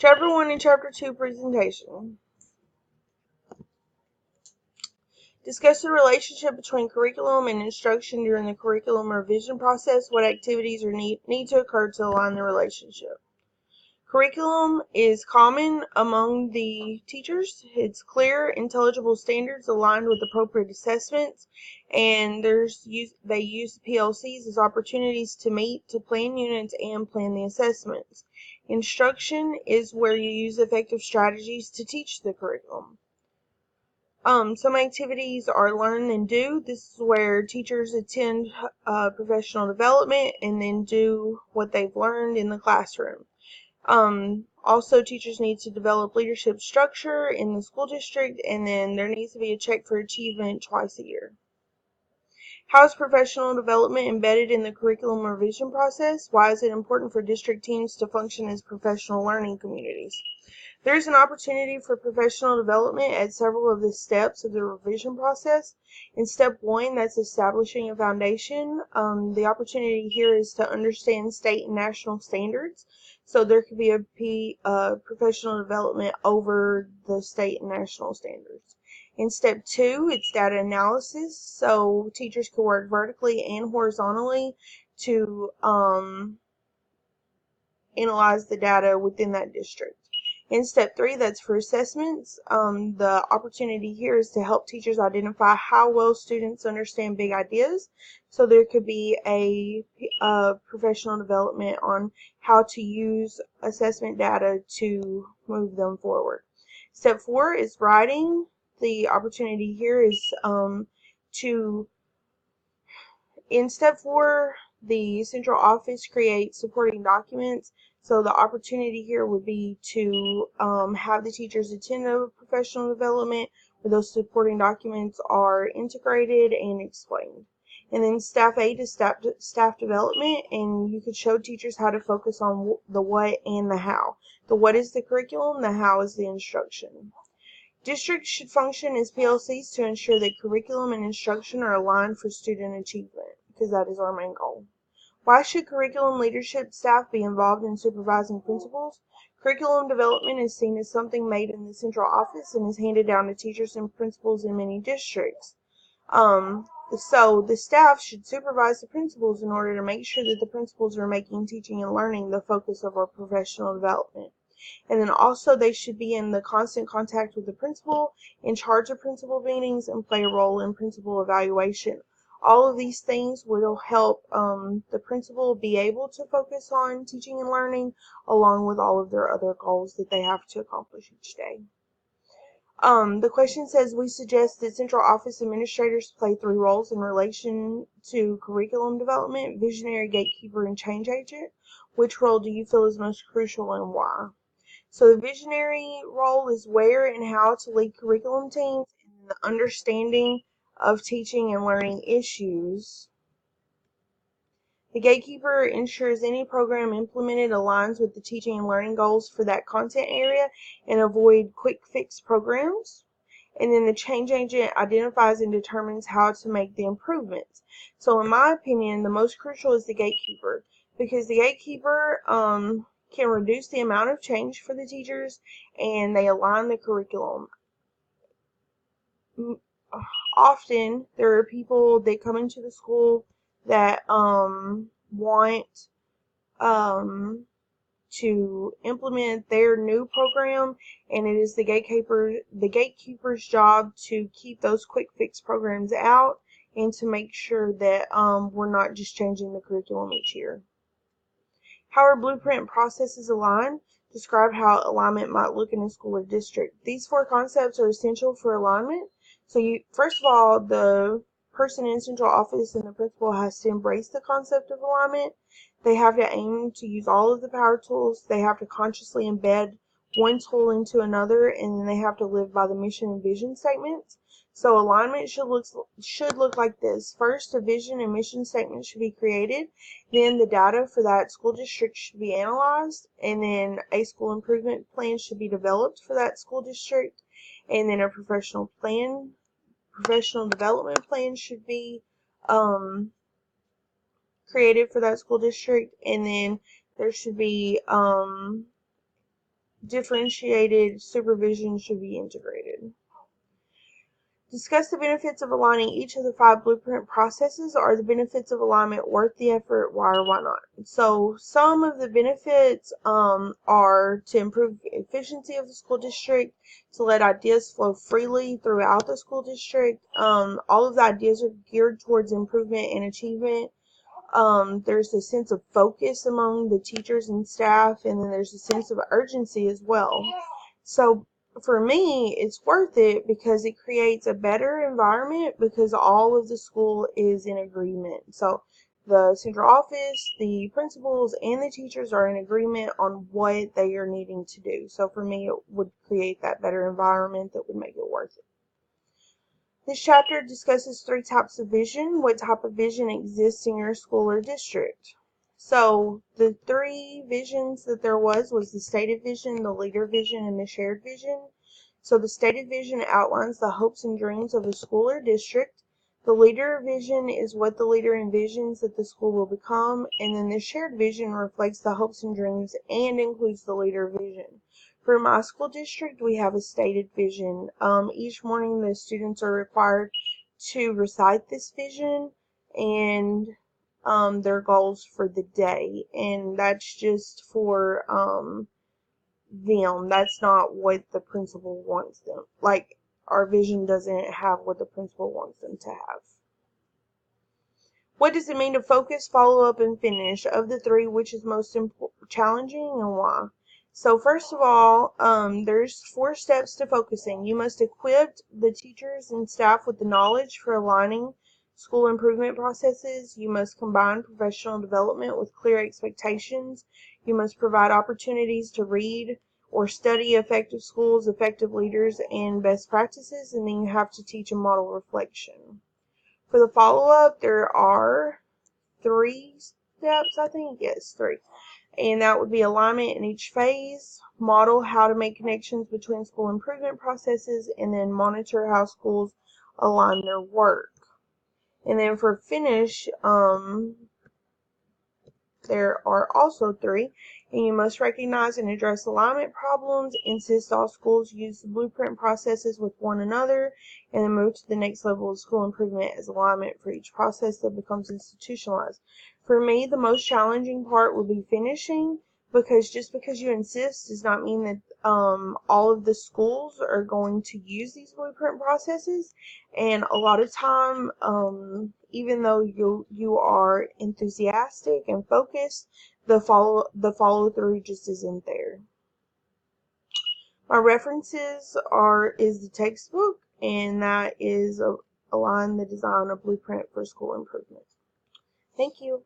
Chapter 1 and Chapter 2 presentation. Discuss the relationship between curriculum and instruction during the curriculum revision process. What activities need to occur to align the relationship. Curriculum is common among the teachers. It's clear, intelligible standards aligned with appropriate assessments, and they use PLCs as opportunities to meet, to plan units, and plan the assessments. Instruction is where you use effective strategies to teach the curriculum. Some activities are learn and do. This is where teachers attend professional development and then do what they've learned in the classroom. Also, teachers need to develop leadership structure in the school district, and then there needs to be a check for achievement twice a year. How is professional development embedded in the curriculum revision process? Why is it important for district teams to function as professional learning communities? There is an opportunity for professional development at several of the steps of the revision process. In step 1, that's establishing a foundation. The opportunity here is to understand state and national standards. So there could be a professional development over the state and national standards. In step 2, it's data analysis. So teachers can work vertically and horizontally to analyze the data within that district. In step 3, that's for assessments. The opportunity here is to help teachers identify how well students understand big ideas. So there could be a professional development on how to use assessment data to move them forward. Step 4 is writing. The opportunity here is in step 4, the central office creates supporting documents. So the opportunity here would be to have the teachers attend a professional development where those supporting documents are integrated and explained. And then staff aid is staff development, and you could show teachers how to focus on the what and the how. The what is the curriculum, the how is the instruction. Districts should function as PLCs to ensure that curriculum and instruction are aligned for student achievement, because that is our main goal. Why should curriculum leadership staff be involved in supervising principals? Curriculum development is seen as something made in the central office and is handed down to teachers and principals in many districts. So the staff should supervise the principals in order to make sure that the principals are making teaching and learning the focus of our professional development. And then also they should be in the constant contact with the principal, in charge of principal meetings, and play a role in principal evaluation. All of these things will help the principal be able to focus on teaching and learning along with all of their other goals that they have to accomplish each day. The question says, we suggest that central office administrators play 3 roles in relation to curriculum development: visionary, gatekeeper, and change agent. Which role do you feel is most crucial and why? So the visionary role is where and how to lead curriculum teams and the understanding of teaching and learning issues. The gatekeeper ensures any program implemented aligns with the teaching and learning goals for that content area and avoid quick fix programs. And then the change agent identifies and determines how to make the improvements. So in my opinion, the most crucial is the gatekeeper, because the gatekeeper can reduce the amount of change for the teachers, and they align the curriculum. Often there are people that come into the school that want to implement their new program, and it is the gatekeeper's job to keep those quick fix programs out and to make sure that we're not just changing the curriculum each year. How are blueprint processes aligned? Describe how alignment might look in a school or district. These 4 concepts are essential for alignment. So first of all, the person in central office and the principal has to embrace the concept of alignment. They have to aim to use all of the power tools. They have to consciously embed one tool into another, and then they have to live by the mission and vision statements. So alignment should look like this. First, a vision and mission statement should be created. Then the data for that school district should be analyzed, and then a school improvement plan should be developed for that school district, and then a professional development plan should be created for that school district, and then there should be differentiated supervision should be integrated. Discuss the benefits of aligning each of the 5 blueprint processes. Are the benefits of alignment worth the effort? Why or why not? So some of the benefits are to improve efficiency of the school district, to let ideas flow freely throughout the school district. All of the ideas are geared towards improvement and achievement. There's a sense of focus among the teachers and staff, and then there's a sense of urgency as well. So for me, it's worth it because it creates a better environment because all of the school is in agreement. So the central office, the principals, and the teachers are in agreement on what they are needing to do. So for me, it would create that better environment that would make it worth it. This chapter discusses 3 types of vision. What type of vision exists in your school or district? So the 3 visions that there was the stated vision, the leader vision, and the shared vision. So the stated vision outlines the hopes and dreams of a school or district. The leader vision is what the leader envisions that the school will become, and then the shared vision reflects the hopes and dreams and includes the leader vision. For my school district, we have a stated vision. Each morning, the students are required to recite this vision and their goals for the day, and that's just for them. That's not what the principal wants them. Like, our vision doesn't have what the principal wants them to have. What does it mean to focus, follow up, and finish? Of the 3, which is most challenging and why? So first of all, there's 4 steps to focusing. You must equip the teachers and staff with the knowledge for aligning school improvement processes. You must combine professional development with clear expectations. You must provide opportunities to read or study effective schools, effective leaders, and best practices. And then you have to teach a model reflection. For the follow-up, there are 3 steps, I think. Yes, 3. And that would be alignment in each phase, model how to make connections between school improvement processes, and then monitor how schools align their work. And then for finish, there are also 3, and you must recognize and address alignment problems, insist all schools use the blueprint processes with one another, and then move to the next level of school improvement as alignment for each process that becomes institutionalized. For me, the most challenging part would be finishing, because just because you insist does not mean that all of the schools are going to use these blueprint processes. And a lot of time, even though you are enthusiastic and focused, the follow through just isn't there. My references is the textbook, and that is Align the Design of Blueprint for School Improvement. Thank you.